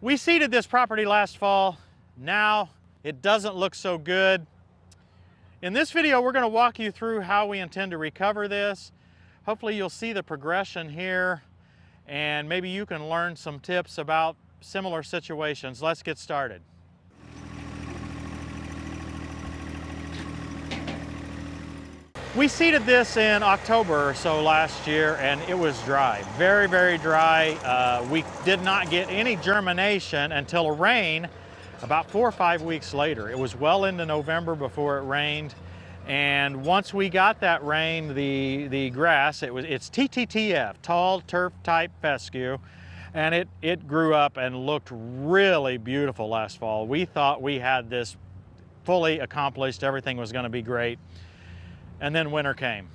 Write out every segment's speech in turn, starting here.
We seeded this property last fall. Now it doesn't look so good. In this video, we're going to walk you through how we intend to recover this. Hopefully you'll see the progression here and maybe you can learn some tips about similar situations. Let's get started. We seeded this in October or so last year and it was dry, very, very dry. We did not get any germination until a rain about 4 or 5 weeks later. It was well into November before it rained. And once we got that rain, the grass, it's TTTF, Tall Turf Type Fescue, and it grew up and looked really beautiful last fall. We thought we had this fully accomplished, everything was going to be great. And then winter came.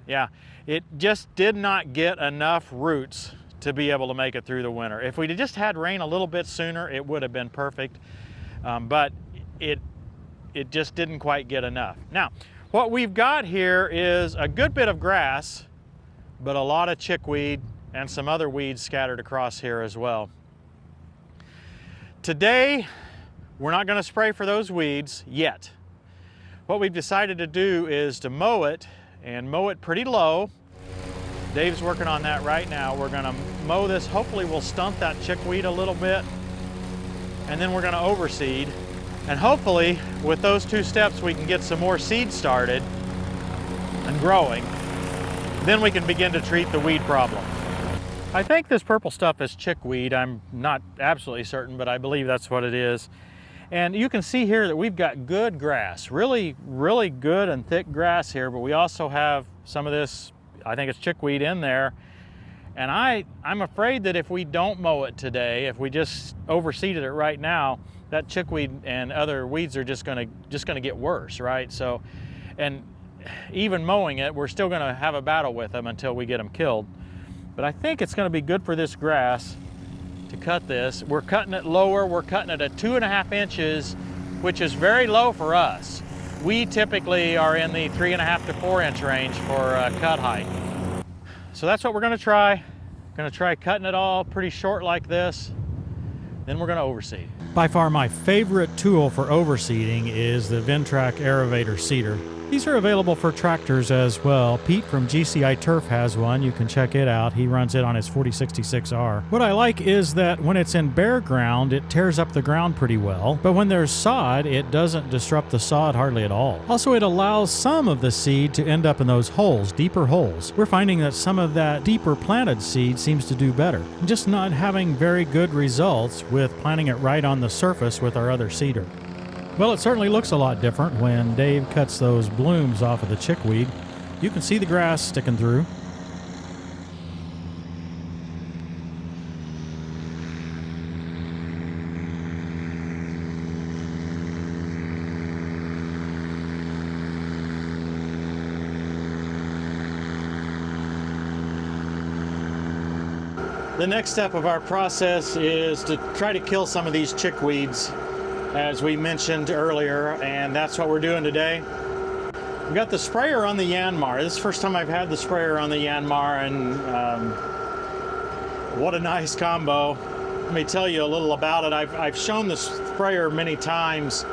Yeah, it just did not get enough roots to be able to make it through the winter. If we'd just had rain a little bit sooner, it would have been perfect. But it just didn't quite get enough. Now, what we've got here is a good bit of grass, but a lot of chickweed and some other weeds scattered across here as well. Today, we're not going to spray for those weeds yet. What we've decided to do is to mow it, and mow it pretty low. Dave's working on that right now. We're going to mow this. Hopefully we'll stunt that chickweed a little bit, and then we're going to overseed. And hopefully with those two steps we can get some more seed started and growing. Then we can begin to treat the weed problem. I think this purple stuff is chickweed. I'm not absolutely certain, but I believe that's what it is. And you can see here that we've got good grass, really, really good and thick grass here, but we also have some of this, I think it's chickweed in there. And I'm afraid that if we don't mow it today, if we just overseeded it right now, that chickweed and other weeds are just gonna get worse, right? So, and even mowing it, we're still gonna have a battle with them until we get them killed. But I think it's gonna be good for this grass to cut this. We're cutting it lower. We're cutting it at 2.5 inches, which is very low for us. We typically are in the 3.5 to 4 inch range for cut height. So that's what we're gonna try. Gonna try cutting it all pretty short like this. Then we're gonna overseed. By far my favorite tool for overseeding is the Ventrac Aerovator Seeder. These are available for tractors as well. Pete from GCI Turf has one. You can check it out. He runs it on his 4066R. What I like is that when it's in bare ground, it tears up the ground pretty well. But when there's sod, it doesn't disrupt the sod hardly at all. Also, it allows some of the seed to end up in those holes, deeper holes. We're finding that some of that deeper planted seed seems to do better. I'm just not having very good results with planting it right on the surface with our other seeder. Well, it certainly looks a lot different when Dave cuts those blooms off of the chickweed. You can see the grass sticking through. The next step of our process is to try to kill some of these chickweeds, as we mentioned earlier, and that's what we're doing today. We've got the sprayer on the Yanmar. This is the first time I've had the sprayer on the Yanmar, and what a nice combo. Let me tell you a little about it. I've shown the sprayer many times,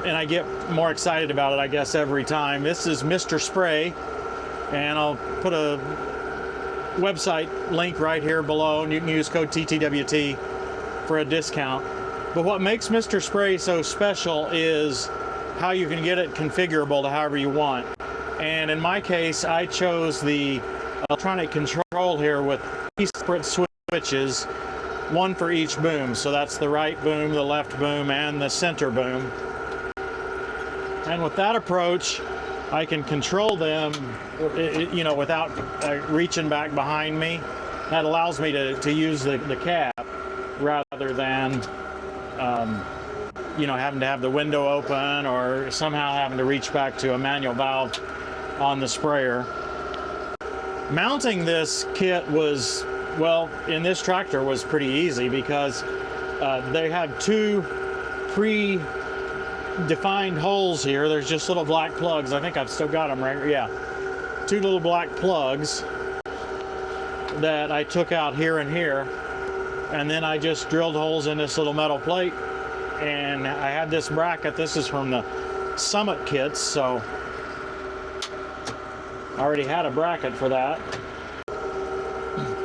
and I get more excited about it, I guess, every time. This is Mr. Spray, and I'll put a website link right here below, and you can use code TTWT for a discount. But what makes Mr. Spray so special is how you can get it configurable to however you want. And in my case, I chose the electronic control here with 3 separate switches, one for each boom. So that's the right boom, the left boom, and the center boom. And with that approach, I can control them, you know, without reaching back behind me. That allows me to use the cap rather than you know, having to have the window open or somehow having to reach back to a manual valve on the sprayer. Mounting this kit was, well, in this tractor was pretty easy because they have 2 pre-defined holes here. There's just little black plugs. I think I've still got them right, yeah. 2 little black plugs that I took out here and here. And then I just drilled holes in this little metal plate, and I had this bracket. This is from the Summit kits, so I already had a bracket for that.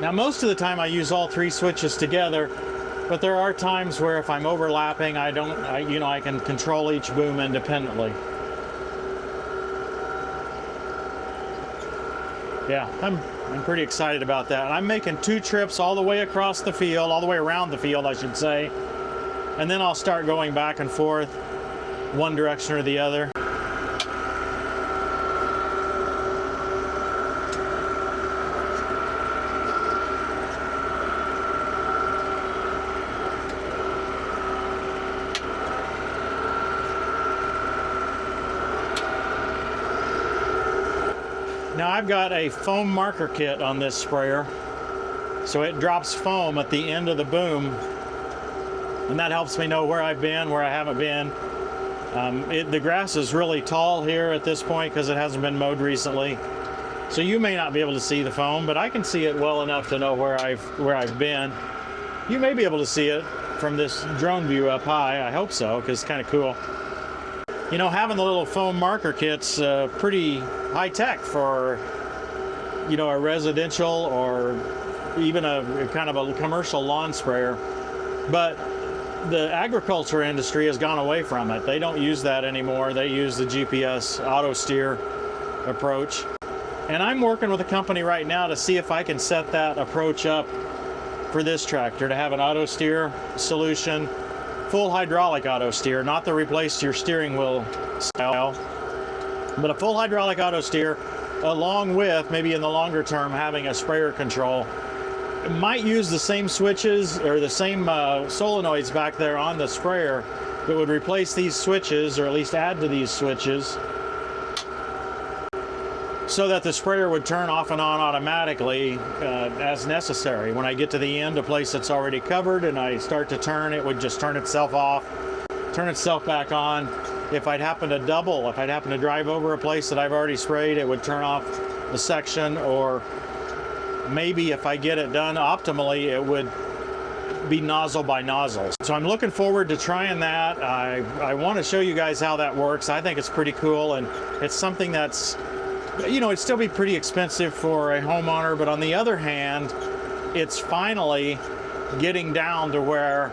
Now most of the time I use all three switches together, but there are times where if I'm overlapping, I can control each boom independently. Yeah, I'm pretty excited about that. I'm making 2 trips all the way across the field, all the way around the field, I should say. And then I'll start going back and forth, one direction or the other. Now I've got a foam marker kit on this sprayer, so it drops foam at the end of the boom, and that helps me know where I've been, where I haven't been. The grass is really tall here at this point because it hasn't been mowed recently, so you may not be able to see the foam, but I can see it well enough to know where I've been. You may be able to see it from this drone view up high. I hope so, because it's kind of cool. You know, having the little foam marker kit's pretty high tech for, you know, a residential or even a kind of a commercial lawn sprayer. But the agriculture industry has gone away from it. They don't use that anymore. They use the GPS auto steer approach. And I'm working with a company right now to see if I can set that approach up for this tractor, to have an auto steer solution. Full hydraulic auto steer, not the replace your steering wheel style, but a full hydraulic auto steer, along with maybe in the longer term having a sprayer control. It might use the same switches or the same solenoids back there on the sprayer, but would replace these switches, or at least add to these switches, so that the sprayer would turn off and on automatically as necessary. When I get to the end, a place that's already covered, and I start to turn, it would just turn itself off, turn itself back on. If I'd happen to double, if I'd happen to drive over a place that I've already sprayed, it would turn off the section, or maybe if I get it done optimally, it would be nozzle by nozzle. So I'm looking forward to trying that. I want to show you guys how that works. I think it's pretty cool, and it's something that's, you know, it'd still be pretty expensive for a homeowner, but on the other hand, it's finally getting down to where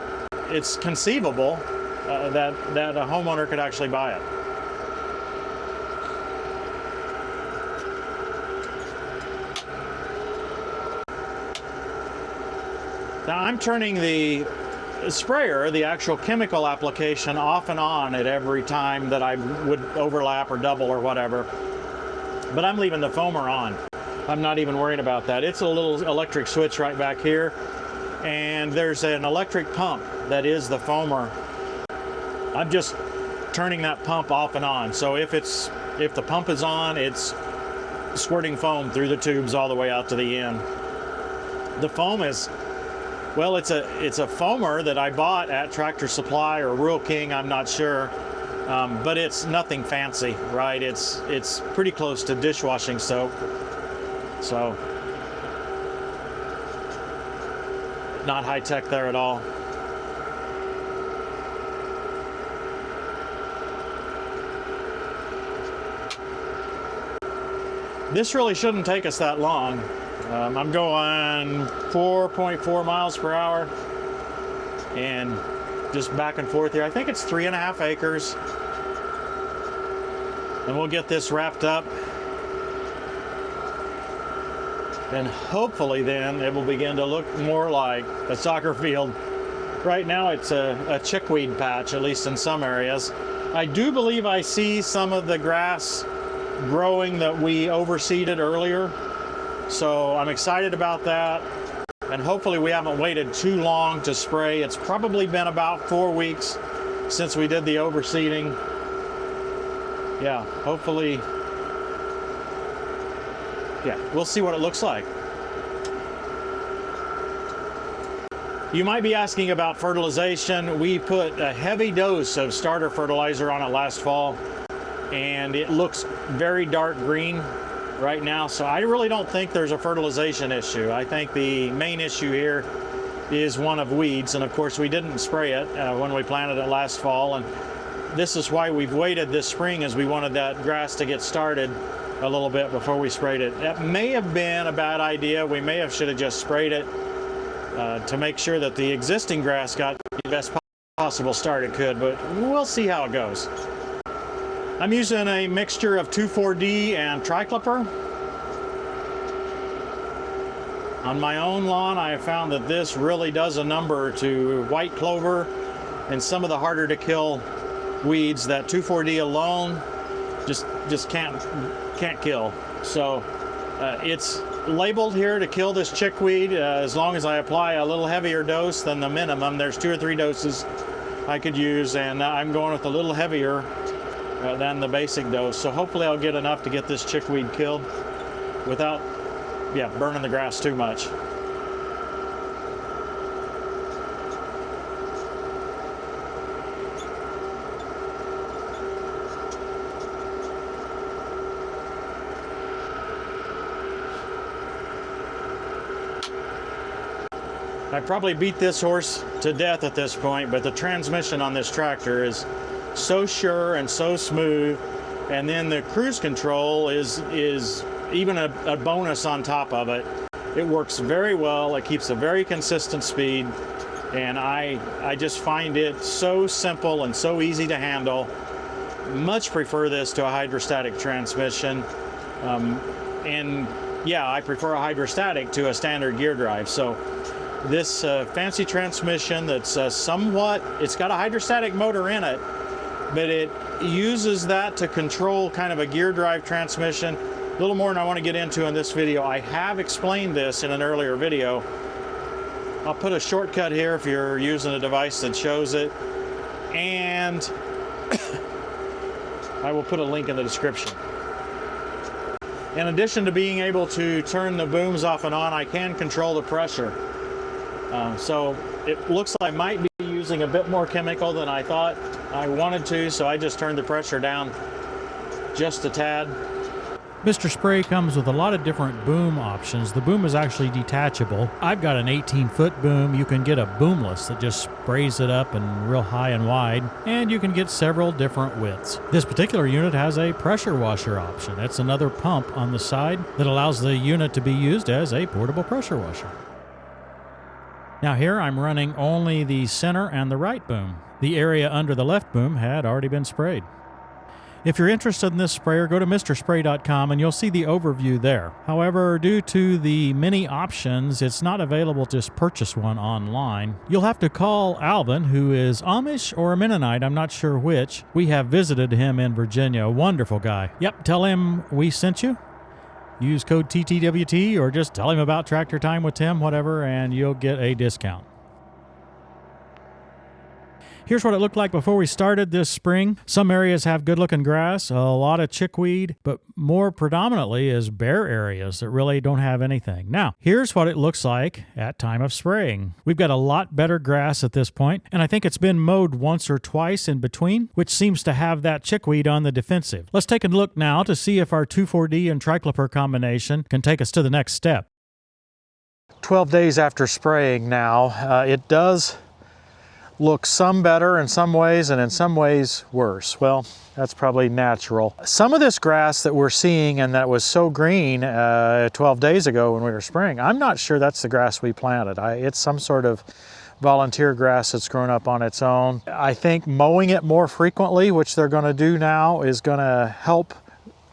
it's conceivable that a homeowner could actually buy it. Now I'm turning the sprayer, the actual chemical application, off and on at every time that I would overlap or double or whatever. But I'm leaving the foamer on. I'm not even worrying about that. It's a little electric switch right back here, and there's an electric pump that is the foamer. I'm just turning that pump off and on. So if the pump is on, it's squirting foam through the tubes all the way out to the end. The foam is, well, it's a foamer that I bought at Tractor Supply or Rural King, I'm not sure. But it's nothing fancy, right? It's pretty close to dishwashing soap. So not high tech there at all. This really shouldn't take us that long. I'm going 4.4 miles per hour and just back and forth here. I think it's 3.5 acres. And we'll get this wrapped up. And hopefully then it will begin to look more like a soccer field. Right now it's a chickweed patch, at least in some areas. I do believe I see some of the grass growing that we overseeded earlier. So I'm excited about that. And hopefully we haven't waited too long to spray. It's probably been about 4 weeks since we did the overseeding. Yeah, hopefully, yeah, we'll see what it looks like. You might be asking about fertilization. We put a heavy dose of starter fertilizer on it last fall, and it looks very dark green right now, so I really don't think there's a fertilization issue. I think the main issue here is one of weeds, and of course we didn't spray it when we planted it last fall, and this is why we've waited this spring, as we wanted that grass to get started a little bit before we sprayed it. That may have been a bad idea. We should have just sprayed it to make sure that the existing grass got the best possible start it could, but we'll see how it goes. I'm using a mixture of 2,4-D and triclopyr. On my own lawn, I have found that this really does a number to white clover and some of the harder to kill weeds that 2,4-D alone just can't kill. So it's labeled here to kill this chickweed as long as I apply a little heavier dose than the minimum. There's 2 or 3 doses I could use, and I'm going with a little heavier than the basic dose. So hopefully I'll get enough to get this chickweed killed without burning the grass too much. I probably beat this horse to death at this point, but the transmission on this tractor is so sure and so smooth, and then the cruise control is even a bonus on top of it. It works very well. It keeps a very consistent speed, and I just find it so simple and so easy to handle. Much prefer this to a hydrostatic transmission, and yeah, I prefer a hydrostatic to a standard gear drive. So this fancy transmission that's it's got a hydrostatic motor in it, but it uses that to control kind of a gear drive transmission. A little more than I want to get into in this video. I have explained this in an earlier video. I'll put a shortcut here if you're using a device that shows it, and I will put a link in the description. In addition to being able to turn the booms off and on, I can control the pressure. So it looks like I might be using a bit more chemical than I thought I wanted to, so I just turned the pressure down just a tad. Mr. Spray comes with a lot of different boom options. The boom is actually detachable. I've got an 18-foot boom. You can get a boomless that just sprays it up and real high and wide, and you can get several different widths. This particular unit has a pressure washer option. It's another pump on the side that allows the unit to be used as a portable pressure washer. Now here I'm running only the center and the right boom. The area under the left boom had already been sprayed. If you're interested in this sprayer, go to mrspray.com and you'll see the overview there. However, due to the many options, it's not available to just purchase one online. You'll have to call Alvin, who is Amish or Mennonite, I'm not sure which. We have visited him in Virginia, a wonderful guy. Yep, tell him we sent you. Use code TTWT or just tell him about Tractor Time with Tim, whatever, and you'll get a discount. Here's what it looked like before we started this spring. Some areas have good-looking grass, a lot of chickweed, but more predominantly is bare areas that really don't have anything. Now, here's what it looks like at time of spraying. We've got a lot better grass at this point, and I think it's been mowed once or twice in between, which seems to have that chickweed on the defensive. Let's take a look now to see if our 2,4-D and triclopyr combination can take us to the next step. 12 days after spraying now, it does look some better in some ways and in some ways worse. Well, that's probably natural. Some of this grass that we're seeing and that was so green 12 days ago when we were spraying, I'm not sure that's the grass we planted. It's some sort of volunteer grass that's grown up on its own. I think mowing it more frequently, which they're going to do now, is going to help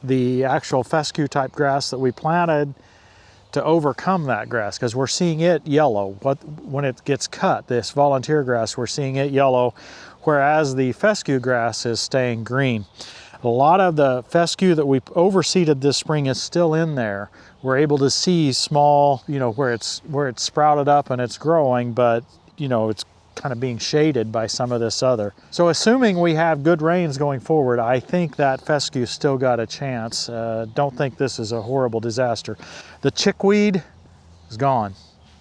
the actual fescue type grass that we planted to overcome that grass, because we're seeing it yellow. When it gets cut, this volunteer grass, we're seeing it yellow, whereas the fescue grass is staying green. A lot of the fescue that we overseeded this spring is still in there. We're able to see small, where it's sprouted up and it's growing, but it's kind of being shaded by some of this other. So assuming we have good rains going forward, I think that fescue still got a chance. Don't think this is a horrible disaster. The chickweed is gone.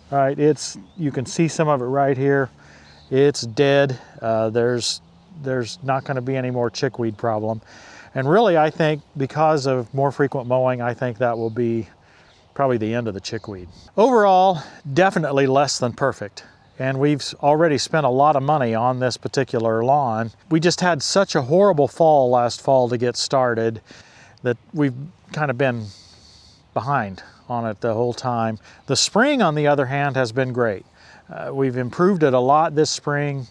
All right, you can see some of it right here. It's dead. There's not going to be any more chickweed problem. And really, I think because of more frequent mowing, I think that will be probably the end of the chickweed. Overall, definitely less than perfect. and we've already spent a lot of money on this particular lawn. We just had such a horrible fall last fall to get started that we've kind of been behind on it the whole time. The spring, on the other hand, has been great. We've improved it a lot this spring,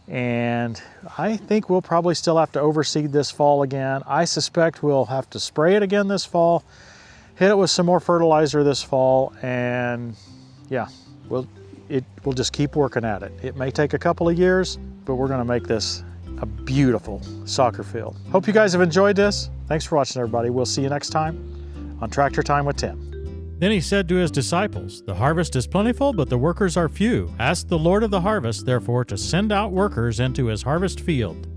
and I think we'll probably still have to overseed this fall again. I suspect we'll have to spray it again this fall, hit it with some more fertilizer this fall, and yeah, we'll just keep working at it. It may take a couple of years, but we're gonna make this a beautiful soccer field. Hope you guys have enjoyed this. Thanks for watching, everybody. We'll see you next time on Tractor Time with Tim. Then he said to his disciples, "The harvest is plentiful, but the workers are few. Ask the Lord of the harvest, therefore, to send out workers into his harvest field."